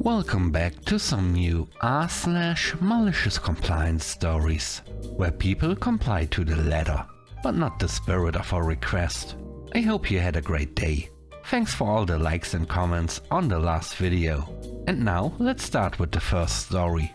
Welcome back to some new r/malicious compliance stories, where people comply to the letter, but not the spirit of a request. I hope you had a great day. Thanks for all the likes and comments on the last video. And now let's start with the first story.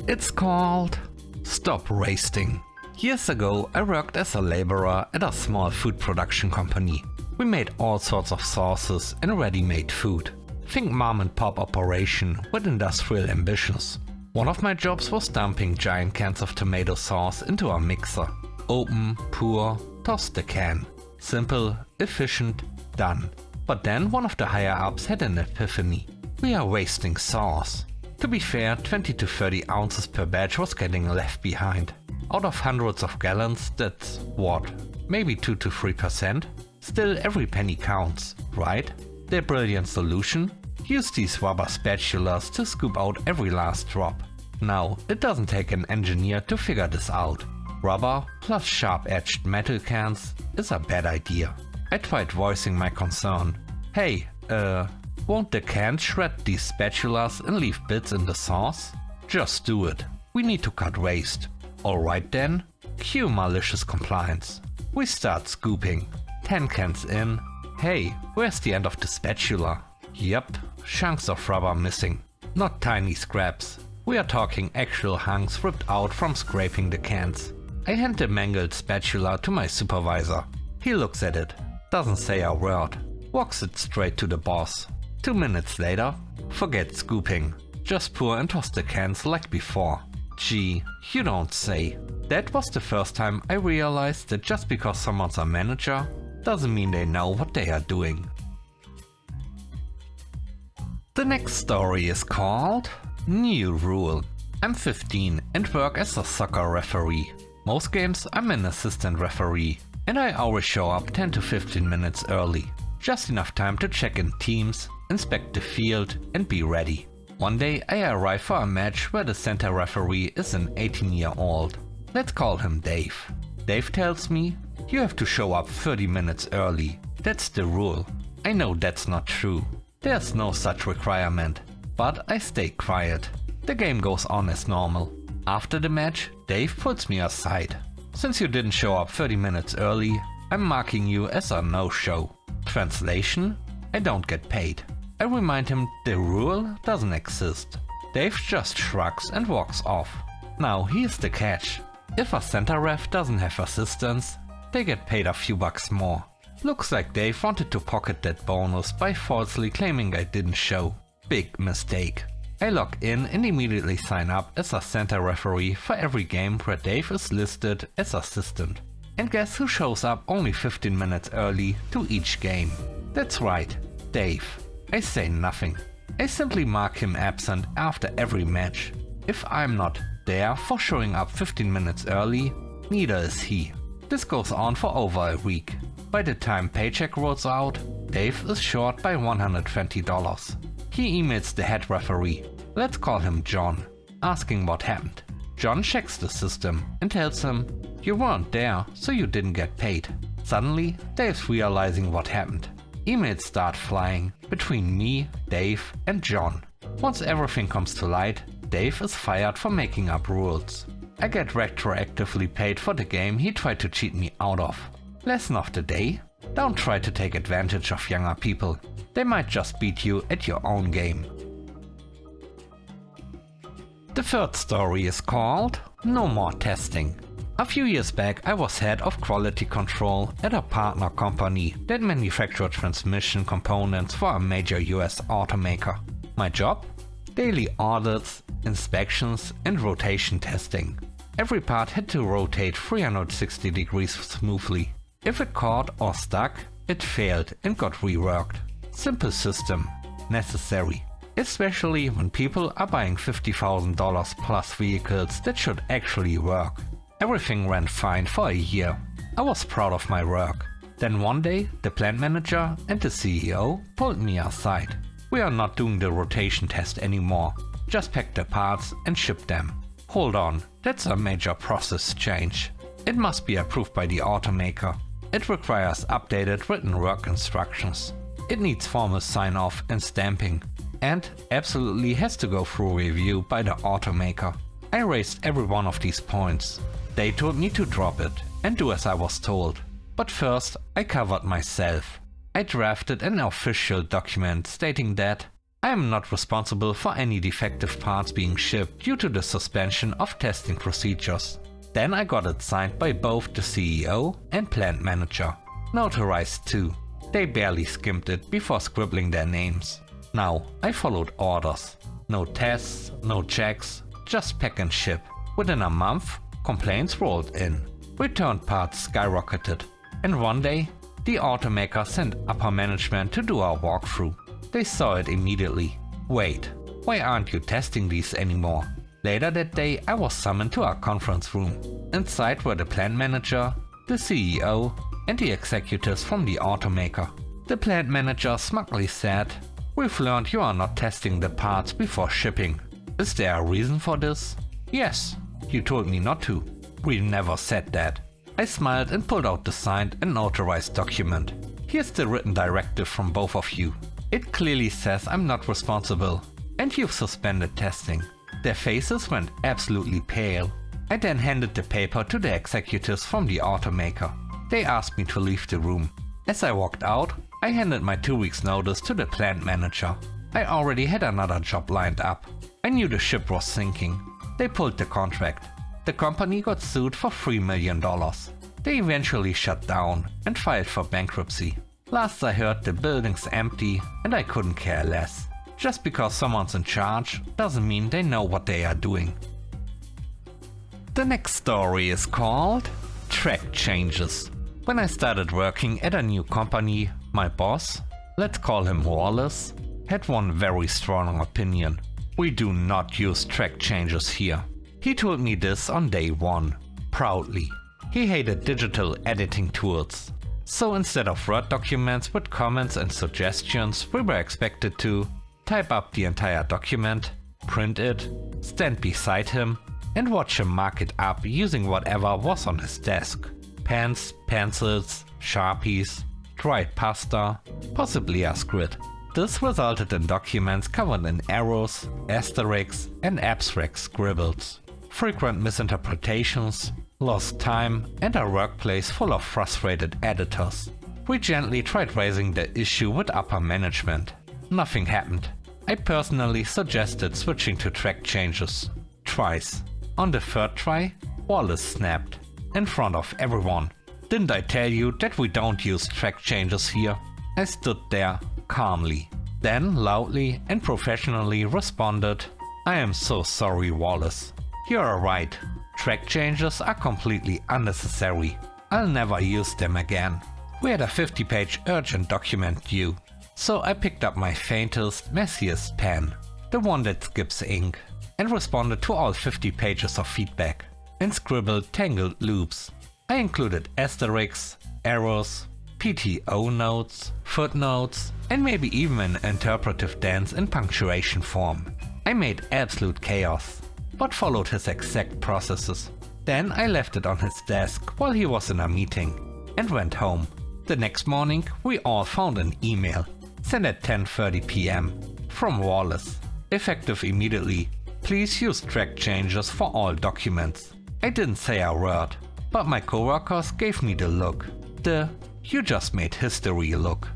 It's called Stop Wasting. Years ago I worked as a laborer at a small food production company. We made all sorts of sauces and ready-made food. Think mom and pop operation with industrial ambitions. One of my jobs was dumping giant cans of tomato sauce into a mixer. Open, pour, toss the can. Simple, efficient, done. But then one of the higher ups had an epiphany. We are wasting sauce. To be fair, 20 to 30 ounces per batch was getting left behind. Out of hundreds of gallons, that's what? Maybe 2 to 3%? Still, every penny counts, right? Their brilliant solution? Use these rubber spatulas to scoop out every last drop. Now, it doesn't take an engineer to figure this out. Rubber plus sharp-edged metal cans is a bad idea. I tried voicing my concern. Hey, won't the cans shred these spatulas and leave bits in the sauce? Just do it. We need to cut waste. Alright then, cue malicious compliance. We start scooping. 10 cans in. Hey, where's the end of the spatula? Yep, chunks of rubber missing. Not tiny scraps. We are talking actual hunks ripped out from scraping the cans. I hand the mangled spatula to my supervisor. He looks at it, doesn't say a word, walks it straight to the boss. 2 minutes later, forget scooping. Just pour and toss the cans like before. Gee, you don't say. That was the first time I realized that just because someone's a manager, doesn't mean they know what they are doing. The next story is called New Rule. I'm 15 and work as a soccer referee. Most games I'm an assistant referee and I always show up 10 to 15 minutes early. Just enough time to check in teams, inspect the field and be ready. One day I arrive for a match where the center referee is an 18-year-old. Let's call him Dave. Dave tells me, you have to show up 30 minutes early. That's the rule. I know that's not true. There's no such requirement. But I stay quiet. The game goes on as normal. After the match, Dave puts me aside. Since you didn't show up 30 minutes early, I'm marking you as a no-show. Translation? I don't get paid. I remind him the rule doesn't exist. Dave just shrugs and walks off. Now here's the catch. If a center ref doesn't have assistants, they get paid a few bucks more. Looks like Dave wanted to pocket that bonus by falsely claiming I didn't show. Big mistake. I log in and immediately sign up as a center referee for every game where Dave is listed as assistant. And guess who shows up only 15 minutes early to each game? That's right, Dave. I say nothing. I simply mark him absent after every match. If I'm not there for showing up 15 minutes early, neither is he. This goes on for over a week. By the time paycheck rolls out, Dave is short by $120. He emails the head referee, let's call him John, asking what happened. John checks the system and tells him, you weren't there, so you didn't get paid. Suddenly, Dave's realizing what happened. Emails start flying between me, Dave and John. Once everything comes to light, Dave is fired for making up rules. I get retroactively paid for the game he tried to cheat me out of. Lesson of the day? Don't try to take advantage of younger people. They might just beat you at your own game. The third story is called No More Testing. A few years back I was head of quality control at a partner company that manufactured transmission components for a major US automaker. My job? Daily audits, inspections and rotation testing. Every part had to rotate 360 degrees smoothly. If it caught or stuck, it failed and got reworked. Simple system. Necessary. Especially when people are buying $50,000 plus vehicles that should actually work. Everything ran fine for a year. I was proud of my work. Then one day, the plant manager and the CEO pulled me aside. We are not doing the rotation test anymore. Just pack the parts and ship them. Hold on, that's a major process change. It must be approved by the automaker. It requires updated written work instructions. It needs formal sign-off and stamping. and absolutely has to go through review by the automaker. I raised every one of these points. They told me to drop it and do as I was told. But first, I covered myself. I drafted an official document stating that I am not responsible for any defective parts being shipped due to the suspension of testing procedures. Then I got it signed by both the CEO and plant manager. Notarized too. They barely skimmed it before scribbling their names. Now, I followed orders. No tests, no checks, just pack and ship. Within a month, complaints rolled in. Returned parts skyrocketed. And one day, the automaker sent upper management to do a walkthrough. They saw it immediately. Wait, why aren't you testing these anymore? Later that day, I was summoned to a conference room. Inside were the plant manager, the CEO, and the executives from the automaker. The plant manager smugly said, "We've learned you are not testing the parts before shipping. Is there a reason for this?" "Yes, you told me not to." "We never said that." I smiled and pulled out the signed and notarized document. "Here's the written directive from both of you. It clearly says I'm not responsible, and you've suspended testing." Their faces went absolutely pale. I then handed the paper to the executives from the automaker. They asked me to leave the room. As I walked out, I handed my 2 weeks notice to the plant manager. I already had another job lined up. I knew the ship was sinking. They pulled the contract. The company got sued for $3 million. They eventually shut down and filed for bankruptcy. Last I heard, the building's empty and I couldn't care less. Just because someone's in charge doesn't mean they know what they are doing. The next story is called Track Changes. When I started working at a new company, my boss, let's call him Wallace, had one very strong opinion. "We do not use track changes here." He told me this on day one, proudly. He hated digital editing tools. So instead of Word documents with comments and suggestions, we were expected to type up the entire document, print it, stand beside him, and watch him mark it up using whatever was on his desk. Pens, pencils, Sharpies, dried pasta, possibly a squid. This resulted in documents covered in arrows, asterisks, and abstract scribbles. Frequent misinterpretations, lost time, and a workplace full of frustrated editors. We gently tried raising the issue with upper management. Nothing happened. I personally suggested switching to track changes. Twice. On the third try, Wallace snapped. In front of everyone. "Didn't I tell you that we don't use track changes here?" I stood there, calmly. Then loudly and professionally responded, "I am so sorry, Wallace. You're right. Track changes are completely unnecessary. I'll never use them again." We had a 50-page urgent document due. So I picked up my faintest, messiest pen, the one that skips ink, and responded to all 50 pages of feedback, and scribbled tangled loops. I included asterisks, arrows, PTO notes, footnotes, and maybe even an interpretive dance in punctuation form. I made absolute chaos, but followed his exact processes. Then I left it on his desk while he was in a meeting, and went home. The next morning we all found an email, sent at 10:30 p.m. from Wallace. Effective immediately. Please use track changes for all documents. I didn't say a word, but my coworkers gave me the look. The "you just made history" look.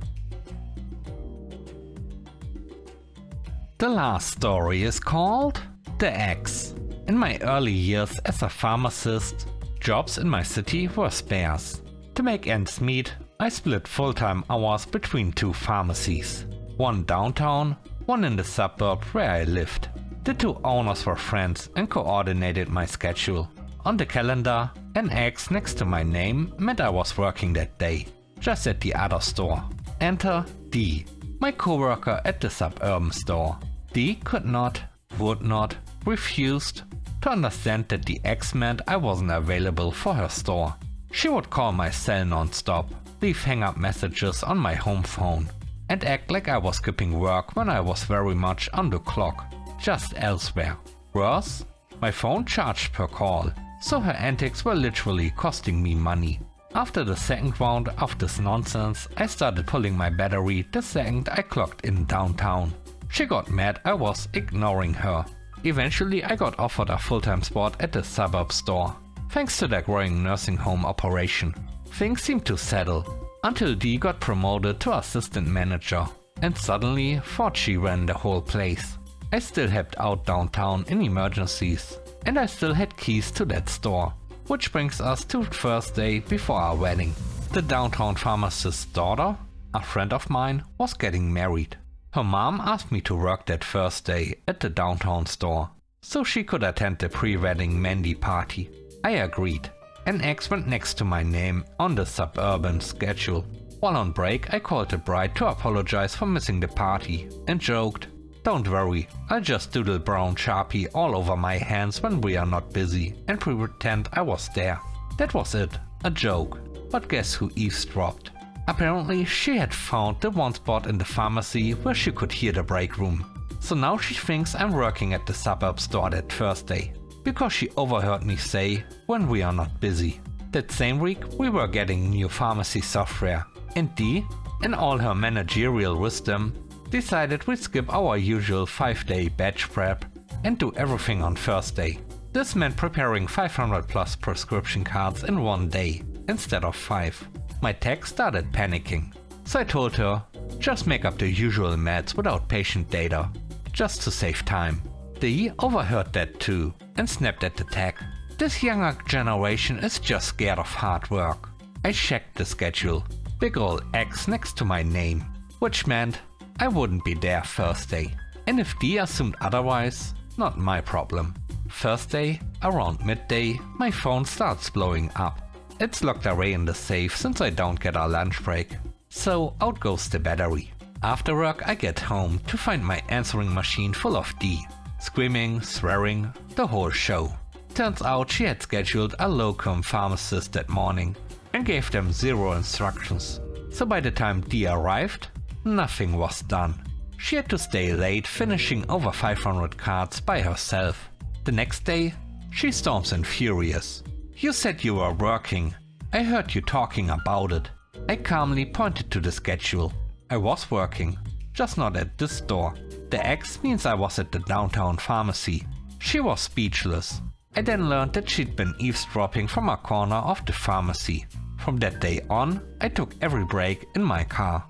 The last story is called The Axe. In my early years as a pharmacist, jobs in my city were sparse. To make ends meet, I split full-time hours between 2 pharmacies. One downtown, one in the suburb where I lived. The 2 owners were friends and coordinated my schedule. On the calendar, an X next to my name meant I was working that day, just at the other store. Enter D, my coworker at the suburban store. D could not, would not, refused to understand that the X meant I wasn't available for her store. She would call my cell non-stop, leave hang-up messages on my home phone, and act like I was skipping work when I was very much on the clock, just elsewhere. Worse, my phone charged per call, so her antics were literally costing me money. After the second round of this nonsense, I started pulling my battery the second I clocked in downtown. She got mad I was ignoring her. Eventually I got offered a full-time spot at the suburb store, thanks to their growing nursing home operation. Things seemed to settle, until Dee got promoted to assistant manager, and suddenly thought she ran the whole place. I still helped out downtown in emergencies, and I still had keys to that store. Which brings us to the first day before our wedding. The downtown pharmacist's daughter, a friend of mine, was getting married. Her mom asked me to work that first day at the downtown store, so she could attend the pre-wedding Mandy party. I agreed. An X went next to my name on the suburban schedule. While on break I called the bride to apologize for missing the party and joked, "Don't worry, I'll just doodle brown Sharpie all over my hands when we are not busy and pretend I was there." That was it, a joke. But guess who eavesdropped? Apparently she had found the one spot in the pharmacy where she could hear the break room. So now she thinks I'm working at the suburb store that Thursday, because she overheard me say, "when we are not busy." That same week we were getting new pharmacy software, and Dee, in all her managerial wisdom, decided we'd skip our usual 5-day batch prep and do everything on Thursday. This meant preparing 500 plus prescription cards in one day, instead of 5. My tech started panicking, so I told her, just make up the usual meds without patient data, just to save time. Dee overheard that too, and snapped at the tech. This younger generation is just scared of hard work. I checked the schedule, big ol' X next to my name, which meant I wouldn't be there Thursday. And if Dee assumed otherwise, not my problem. Thursday, around midday, my phone starts blowing up. It's locked away in the safe since I don't get a lunch break, so out goes the battery. After work I get home to find my answering machine full of Dee, screaming, swearing, the whole show. Turns out she had scheduled a locum pharmacist that morning and gave them 0 instructions. So by the time Dee arrived, nothing was done. She had to stay late finishing over 500 cards by herself. The next day, she storms in furious. "You said you were working. I heard you talking about it." I calmly pointed to the schedule. I was working, just not at this store. The X means I was at the downtown pharmacy. She was speechless. I then learned that she'd been eavesdropping from a corner of the pharmacy. From that day on, I took every break in my car.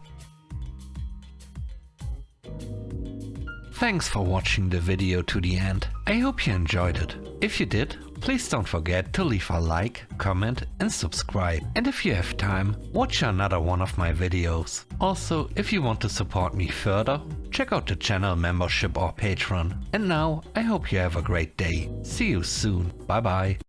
Thanks for watching the video to the end. I hope you enjoyed it. If you did, please don't forget to leave a like, comment and subscribe. And if you have time, watch another one of my videos. Also, if you want to support me further, check out the channel membership or Patreon. And now, I hope you have a great day. See you soon. Bye bye.